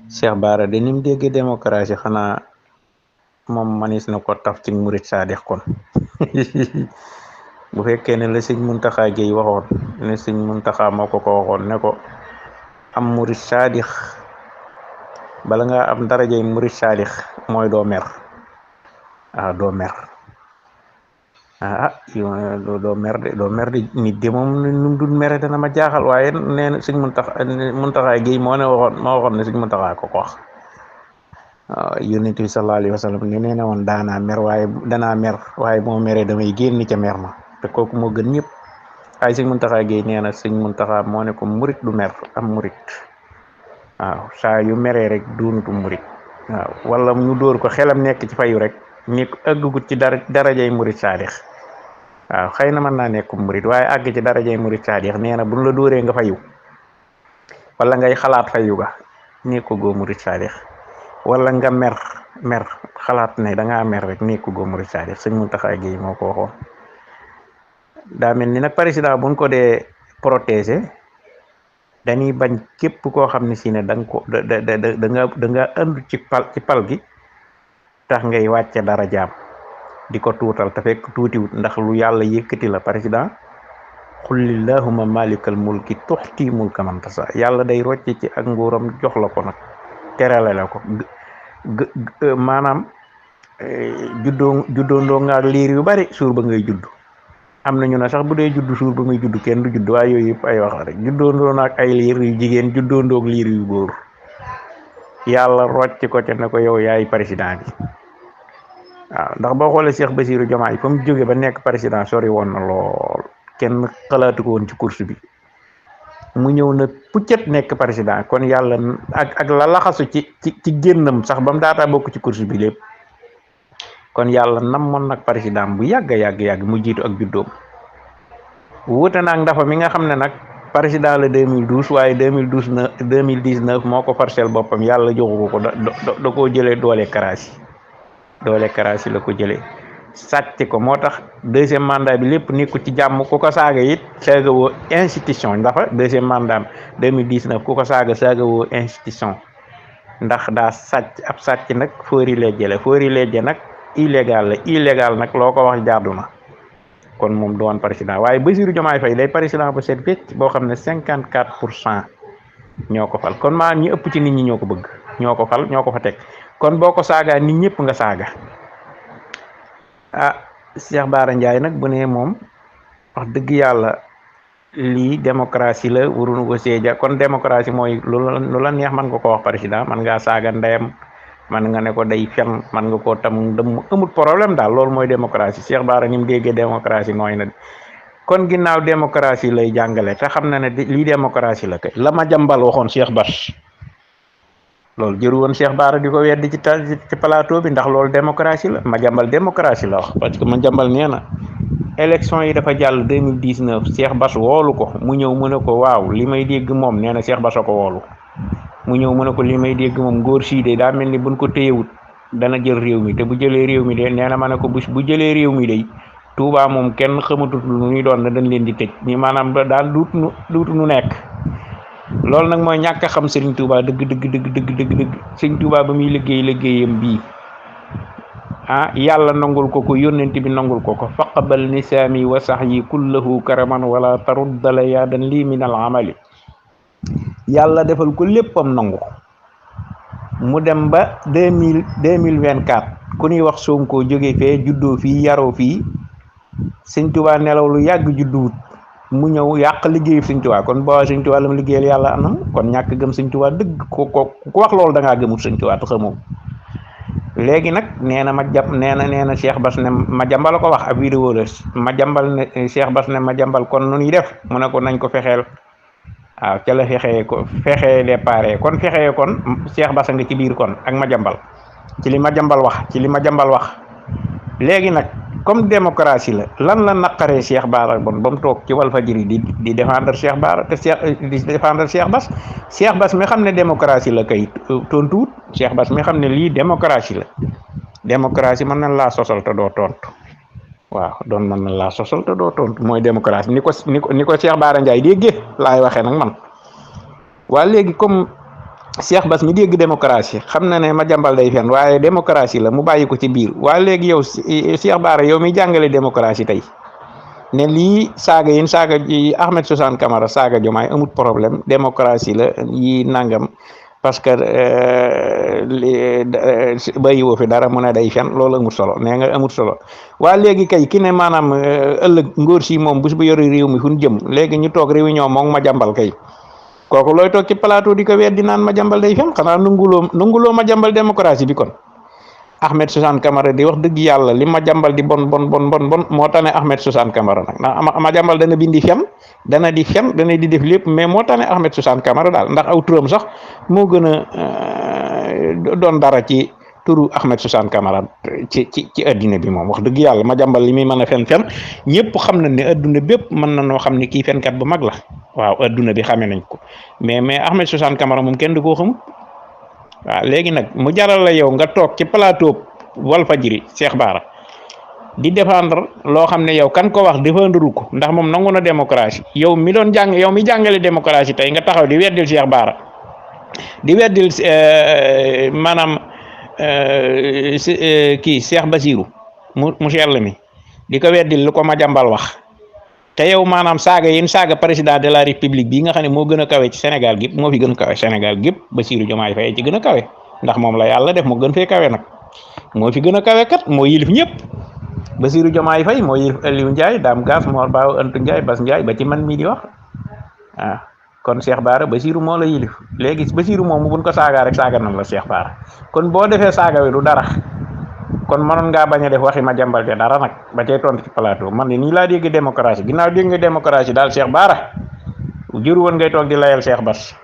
Cheikh Bara de nim déggee démocratie xanaa moom manis na ko taf ci murit saadix kon bu fekkee ne la sëñ Muntaxa Géey waxoon ne sëñ Muntaxa moo ko waxoon ne ko am murit saadix bala nga am darajay murit saadix mooy doo mer doo mer doo mer de nit de moom num dul mere dana ma jaaxal waaye nee na sëñ Muntaxa Géey moo waxoon ne sëñ Muntaxa ko wax yonent bi sallallahu alayhi wa sallam ne nee na woon danaa mer waaye moo meree damay génn ca mer ma te kooku moo gën ñëpp ay sëñ Muntaxa Géey nee na sëñ Muntaxa moo ne ko murit du mer am murit waaw saa yu meree rek duunutu murit waaw wala ñu dóor ko xelam nekk ci fayu rek nekk ëggut ci darajay murit saadix waaw xëy na mën naa nekk murit waaye àgg ci darajay murit saadix nee na buñ la dóoree nga fayu wala ngay xalaat fayu ga nekk goo murit saadix wala nga mer xalaat ne dangaa mer rek nekk goo murit saadix sëñ Muntaxa Géey moo ko waxoon daa mel ni nag président buñ ko dee protéger dañuy bañ képp koo xam ne si ne da nga andu ci pal gi tax ngay wàcce dara jaam di ko tuutal te fekk tuutiwut ndax lu yàlla yëkkati la président qul lillahumma malikal mulki tuxti mulka man tasa yàlla day rocce ci ak nguuram jox la ko nag terale la ko maanaam juddoo nga ak liir yu bari suur ba ngay judd am na ñu ne sax bu dee judd suur ba muy judd kenn du judd waaye yooyu yëpp ay wax rek juddoondoo na ak ay liir yu jigéen juddoondoog liir yu góor yàlla rocc ko ca ne ko yow yaay président bi waaw ndax boo xoolee Cheikh Bassirou Diomaye fa mu jóge ba nekk président sori woon na lool kenn xalaatu ko woon ci course bi mu ñëw na puccet nekk président kon yàlla ak la laxasu ci génnam sax ba mu daataa bokk ci course bi lépp kon yàlla namoon nag président bu yàgg mu jiitu ak juddoom wuute naag ndafa mi nga xam ne nag président la 2012 waaye 2019 moo ko parcelle boppam yàlla joxu ko da koo jëlee doole karaasi la ko jëlee sàcc ko moo tax deuxième mandat bi lépp nekku ci jàmm ku ko saaga it saaga woo institution ndax deuxième mandat 2019 ku ko saaga woo institution ndax daa sàcc ab sàcc nag foori leje nag illégal nag loo ko wax jaadu na kon moom doon président waaye Bassirou Diomaye Faye day président bu set wecc boo xam ne 54% ñoo ko fal kon maanaam ñi ëpp ci nit ñi ñoo ko bëgg ñoo ko fal ñoo ko fa teg kon boo ko saagaa nit ñëpp nga saaga Cheikh Bara Ndiaye nag bu ne moom wax dëgg yàlla lii démocratie la waruñu ko seeja kon démocratie mooy lu la neex man nga ko wax président man ngaa saaga ndeyam man nga ne ko day fen man nga koo tam dam amul problème daal loolu mooy démocratie Cheikh Bara ni mu déggee démocratie nooy na kon ginnaaw démocratie lay jàngale te xam na ne lii démocratie la kay la ma jambal waxoon Cheikh Bass loolu jëru woon Cheikh Bara di ko weddi ci plateau bi ndax loolu démocratie la ma jambal démocratie la wax parce que ma jambal nee na élection yi dafa jàll 2019 Cheikh Bass woolu ko mu ñëw mu ne ko waaw li may dégg moom nee na Cheikh Bass a ko woolu mu ñëw mu ne ko li may dégg moom góor sii de daa mel ni buñ ko téyewut dana jël réew mi te bu jëlee réew mi de nee na ma ne ko bu jëlee réew mi de Touba moom kenn xamatut lu ñuy doon na dañ leen di tëj ni maanaam daal duutu nu nekk loolu nag mooy ñàkk a xam Serigne Touba dëgg Serigne Touba ba muy liggéeyam bii yàlla nangul ko yónnent bi nangul ko faqbal nisaami wa sahyi kullahu karaman wala taruddala yaadan lii min al amali yàlla defal ko léppam nangu mu dem ba 2024 ku ñuy wax Sonko jóge fee juddoo fii yaroo fii Sëñ Tuubaa nelaw lu yàgg judduwut mu ñëw yàq liggéeyu Sëñ Tuubaa kon boo Sëñ Tuubaa la mu liggéeyal yàlla anam kon ñàkk gëm Sëñ Tuubaa dëgg ku wax loolu da ngaa gëmut Sëñ Tuubaa te xamoo léegi nag nee na Cheikh Bass ne ma jambal ko wax ab vidéo la ma jambal ne Cheikh Bass ne ma jambal kon nu ñuy def mu ne ko nañ ko fexeel waaw ca la fexee déparé kon fexee kon Cheikh Bass nga ci biir kon ak ma jambal ci li ma jambal wax léegi nag comme démocratie la lan la naqaree Cheikh Bara bon ba mu toog ci Walfadjri di défendre Cheikh Bara te di défendre Cheikh Bass mi xam ne démocratie la kay tontuwut Cheikh Bass mi xam ne lii démocratie la démocratie mën na laa sosal te doo tontu waaw mën na laa sosal te doo tontu mooy démocratie ni ko Cheikh Bara Ndiaye déggee laay waxee nag man waa léegi comme Cheikh Bass mi dégg démocratie xam na ne Madiambal day fen waaye démocratie la mu bàyyi ko ci biir waaye léegi yow Cheikh Bara yow mi jàngale démocratie tey ne lii saaga yin saaga Ahmed Suzanne Camara saaga Diomaye amut problème démocratie la yi nangam parce que bàyyi woo fi dara mu ne day fen loolu amut solo nee nga amut solo waa léegi kay ki ne maanaam ëllëg ngóor si moom bés bu yore réew mi fu ñu jëm léegi ñu toog réunion moom Madiambal kay kooku looy toog ci plateau di ko weddi naan Madiambal day fen xanaa nunguloo Madiambal démocratie bi kon Ahmed Suzanne Camara di wax dëgg yàlla li Madiambal di bon moo tane Ahmed Suzanne Camara nag ndax Madiambal dana bindi fen dana di fen dana di def lépp mais moo tane Ahmed Suzanne Camara daal ndax aw turam sax moo gën a doon dara ci turu Ahmed Suzanne Camara ci adduna bi moom wax dëgg yàlla Madiambal li muy mën a fen ñëpp xam nañ ne adduna bépp mën na noo xam ne kii fenkat bu mag la waaw adduna bi xamee nañ ko mais Ahmed Suzanne Camara moom kenn du koo xamut waaw léegi nag mu jaral la yow nga toog ci plateau Walfadjri Cheikh Bara di défendre loo xam ne yow kan ko wax défendre ko ndax moom nangu na démocratie yow mi doon jàng yow mi jàngale démocratie tey nga taxaw di weddil Cheikh Bara di weddil maanaam kii Cheikh Basirou mu sell mi di ko weddil lu ko Madiambal wax te yow maanaam saaga yéen saaga président de la république bii nga xam ne moo gën a kawe ci Sénégal gépp moo fi gën a kawe Sénégal gépp Bassirou Diomaye Faye ci gën a kawe ndax moom la yàlla def moo gën fee kawe nag moo fi gën a kawe kat moo yilif ñëpp Bassirou Diomaye Faye moo yilif Aliou Ndiaye Dame Gass Mor Bao Antou Ndiaye Bass Ndiaye ba ci man mii di wax ah kon Cheikh Bara Bassirou moo la yilif léegi Bassirou moom mu buñ ko saagaa rek saaga nañ la Cheikh Bara kon boo defee saaga wi du dara kon mënoon ngaa bañ a def waxi Madiambal te dara nag ba cay tontu ci plateau man ni nii laa dégg démocratie ginnaaw dégg nga démocratie daal Cheikh Bara jëru woon ngay toog di layal Cheikh Bass